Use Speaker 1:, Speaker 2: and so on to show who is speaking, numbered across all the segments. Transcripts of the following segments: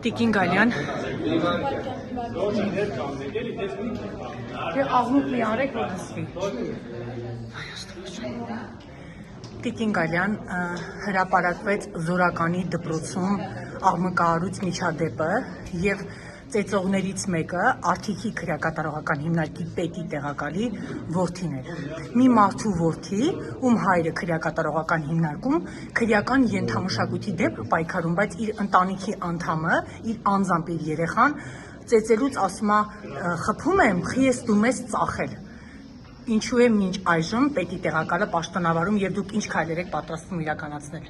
Speaker 1: Տիկին Գալյան աղմուկն արեք, որ հսվի Տիկին Գալյան հրապարակվեց Զորականի դպրոցում աղմկահարույց միջադեպը և ծեծողներից մեկը Արթիքի քրեակատարողական հիմնարկի պետի տեղակալի որդին էր։ Մի մարդու որդի, ում հայրը քրեակատարողական հիմնարկում քրեական ենթամշակույթի դեմ պայքարում, բայց իր ընտանիքի անդամը, իր անձամբ իր երեխան ծեծելուց ասում է խփում եմ, խի ես դու մեզ ծախել։ Ինչու է մինչ այժմ պետի տեղակալը պաշտոնավարում և դուք ինչ քայլեր եք պատրաստվում իրականացնել։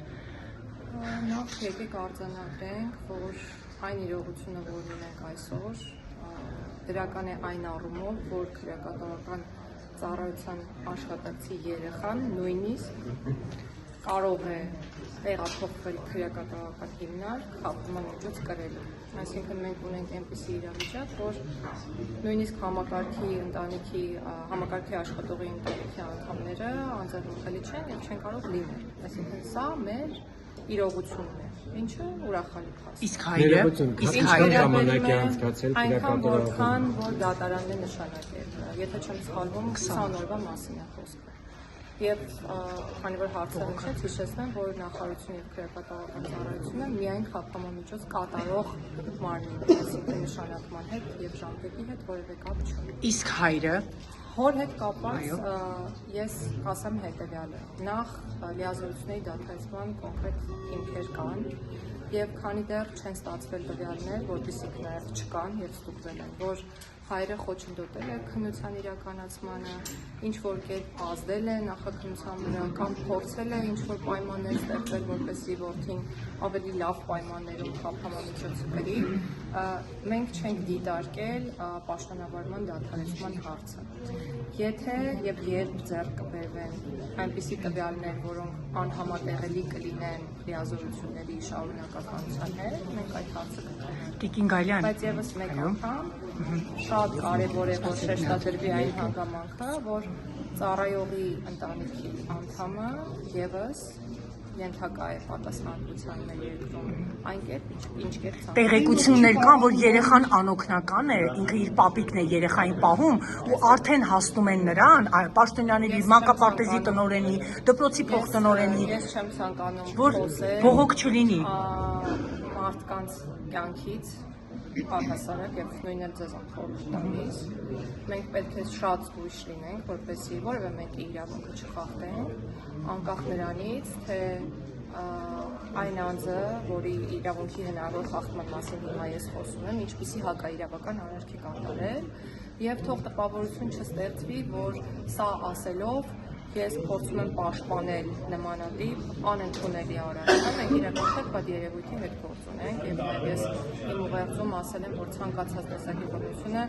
Speaker 2: Նախ եկեք արձանագրենք, որ այն իրողությունը, որ ունենք այսօր, դրական է այն առումով, որ քրեակատարողական ծառայության աշխատակցի երեխան նույնիսկ կարող է տեղափոխվել քրեակատարողական հիմնարկ խախտման միջոց կրելու։ Այսինքն մենք ունենք այնպիսի իրավիճակ, որ նույնիսկ համակարգի աշխատողի ընտանիքի անդամները անձեռնմխելի չեն եւ չեն կարող լինել։ Այսինքն սա մեր իրողությունն է, ինչը ուրախալի փաստ։
Speaker 1: Իսկ հայրը
Speaker 3: ժամանակ է անցկացել
Speaker 2: այնքան որքան որ դատարանն է նշանակել։ Եթե չեմ սխալվում, 20 օրվա մասին է խոսքը։ Եվ քանի որ հարցը նշեց, հիշեցնեմ, որ նախարարությունը եւ քրեակատարողական ծառայությունը միայն խախտամամիջոց կատարող մարմինն է, այսինքն նշանակման հետ եւ ժամկետի հետ որևէ կապ չունի։
Speaker 1: Իսկ հայրը
Speaker 2: Հոր հետ կապված ես ասեմ հետևյալը. նախ լիազորությունների դադարեցման կոնկրետ հիմքեր կան եւ քանի դեռ չեն ստացվել տվյալներ, որպեսզի նաեւ չկան եւ ստուգվել են, որ հայրը խոչընդոտել է քննության իրականացմանը, ինչ որ կերպ ազդել է նախաքննության վրա կամ փորձել է ինչ որ պայմաններ ստեղծել, որպեսզի որդին ավելի լավ պայմաններում խափամամիջոցը կրի, մենք չենք դիտարկել պաշտոնավարման դադարեցման հարցը։ Եթե եւ երբ ձեռք կբերվեն այնպիսի տվյալներ, որոնք անհամատեղելի կլինեն լիազորությունների շարունակականության հետ, մենք այդ հարցը կքննենք։
Speaker 1: Տիկին Գալյան,
Speaker 2: բայց եւս մեկ անգամ շատ կարևոր է, որ շեշտադրվի այն հանգամանքը, որ ծառայողի ընտանիքի անդամը եւս ենթակա է պատասխանատվության մեր երկրում այն կերպ, ինչ կերպ
Speaker 1: տեղեկություններ կան, որ երեխան անօգնական է, ինքը իր պապիկն է երեխային պահում ու արդեն հասնում են նրան, պաշտոնյաների, մանկապարտեզի տնօրենի, դպրոցի փոխտնօրենի,
Speaker 2: ես չեմ ցանկանում
Speaker 1: որ բողոք չլինի
Speaker 2: մարդկանց կյանքից առհասարակ եւ նույնն էլ ձեզ խորհուրդ տալիս, մենք պետք է շատ զգույշ լինենք, որպեսզի որևէ մեկի իրավունքը չխախտենք, անկախ նրանից, թե այն անձը, որի իրավունքի հնարավոր խախտման մասին հիմա ես խոսում եմ, ինչպիսի հակաիրավական արարք է կատարել, եւ թող տպավորություն չստեղծվի, որ սա ասելով ես փորձում եմ պաշտպանել նմանատիպ անընդունելի արարքը, մենք իրականորեն այդ երևույթի հետ գործ ունենք եւ ես իմ ուղերձում ասել եմ, որ ցանկացած տեսակի բռնությունը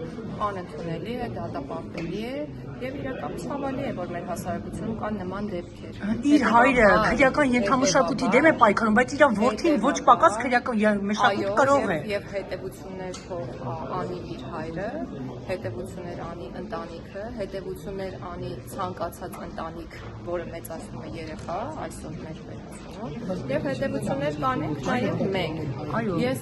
Speaker 2: անընդունելի է, դատապարտելի է եւ իրականում ցավալի է, որ մեր հասարակությունում կան նման դեպքեր։
Speaker 1: Իր հայրը քրեական ենթամշակույթի դեմ է պայքարում, բայց իր որդին ոչ պակաս քրեական մշակույթ կրող է։
Speaker 2: Եվ հետևություններ թող անի իր հայրը, հետևություններ անի ընտանիքը, հետևություններ անի ցանկացած ընտանիք, որը մեծացնում է երեխա, այսօր մեր պետությունում, եւ հետևություններ կանենք նաեւ մենք։ Ես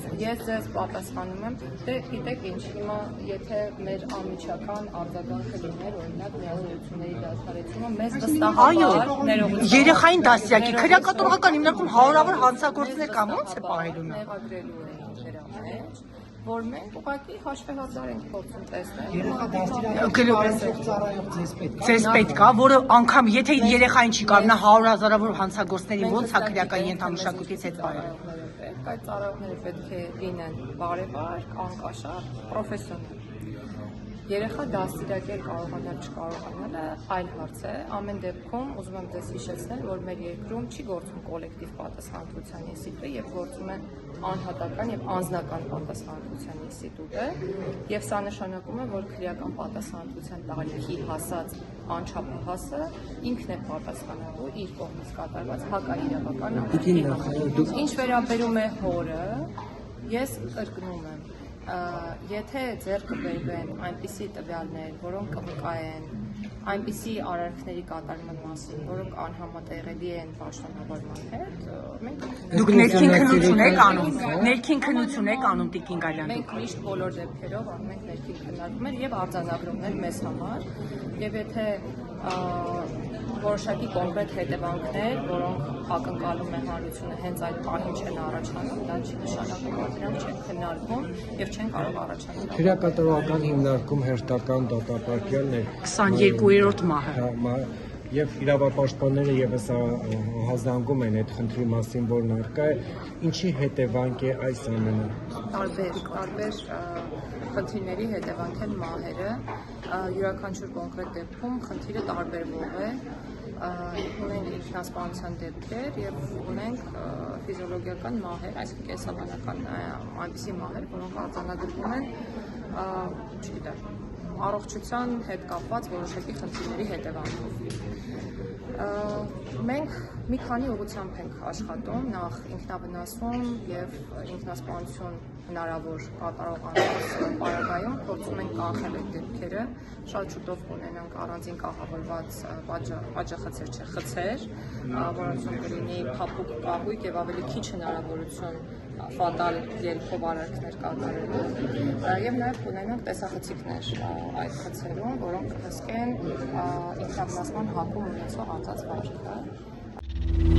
Speaker 2: ձեզ պատասխանում եմ, դե գիտեք ինչ, հիմա եթե մեր անմիջական արձագանքը լիներ, օրինակ լիազորությունների դադարեցումը, մեզ վստահաբար ներողություն։
Speaker 1: Երեխային դաստիարակի քրեակատարողական հիմնարկում հարյուրավոր հանցագործներ կան, ո՞նց է պահելու նա։
Speaker 2: Նեղագրելու է դրա մեջ, որ մենք ուղղակի հաշվեհարդար ենք փորձում տեսնել։
Speaker 1: Ձեզ պետք է, որը անգամ եթե երեխային չի կարող, նա 100,000-ավոր հանցագործների ոնց է քրեական ենթամշակույթից հետ պահել։
Speaker 2: Այդ ծառայողները պետք է լինեն բարեպար, անկաշառ, պրոֆեսիոնալ։ Երեխա դաստիարակել կարողանալ չկարողանալը այլ հարց է։ Ամեն դեպքում ուզում եմ ձեզ հիշեցնել, որ մեր երկրում չի գործում կոլեկտիվ պատասխանատվության ինստիտուտը եւ գործում է անհատական եւ անձնական պատասխանատվության ինստիտուտը, եւ սա նշանակում է, որ քրեական պատասխանատվության տարիքի հասած անչափահասը ինքն է պատասխանատու իր կողմից կատարված հակաիրավական արարքի համար։ Ինչ վերաբերում է հորը, ես կրկնում եմ, եթե ձեռք բերվեն այնպիսի տվյալներ, որոնք կվկայեն այնպիսի արարքների կատարման մասին, որոնք անհամատեղելի են պաշտոնավարման հետ, մենք
Speaker 1: Դուք ներքին քննություն եք անում, ներքին քննություն եք անում Տիկին Գալյան։
Speaker 2: մենք միշտ բոլոր դեպքերով անում ենք ներքին քննարկումներ եւ արձանագրումներ մեզ համար, եւ եթե որոշակի կոնկրետ հետևանքներ, որոնք ակնկալում է հանրությունը հենց այդ պահին չեն առաջանում, դա չի նշանակում, որ դրանք չեն քննարկվում եւ չեն կարող առաջանալ։
Speaker 3: Քրեակատարողական հիմնարկում հերթական դատապարտյալն էր
Speaker 1: 22-րդ մահը։
Speaker 3: Եվ իրավապաշտպանները եւս հազանգում են այդ խնդրի մասին, որն առկա է, ինչի հետևանք է այս ամենը։
Speaker 2: Տարբեր խնդիրների հետևանք են մահերը, յուրաքանչյուր կոնկրետ դեպքում խնդիրը տարբերվող է, ունենք ինքնասպանության դեպքեր եւ ունենք ֆիզիոլոգիական մահեր, այսինքն կենսաբանական այնպիսի մահեր, որոնք արձանագրվում են, չգիտեմ, առողջության հետ կապված որոշակի խնդիրների հետևանքով։ Մենք մի քանի ուղղությամբ ենք աշխատում, նախ ինքնավնասում եւ ինքնասպանություն հնարավոր կատարող անձանց պարագայում փորձում ենք կանխել այդ դեպքերը, շատ շուտով կունենանք առանձին կահավորված խցեր, որոնցում կլինի փափուկ կահույք եւ ավելի քիչ հնարավորություն ֆատալ ելքով արարքներ կատարելու եւ նաեւ կունենանք տեսախցիկներ այդ խցերում, որոնք կհսկեն ինքնավնասման հակում ունեցող անձանց վարքը։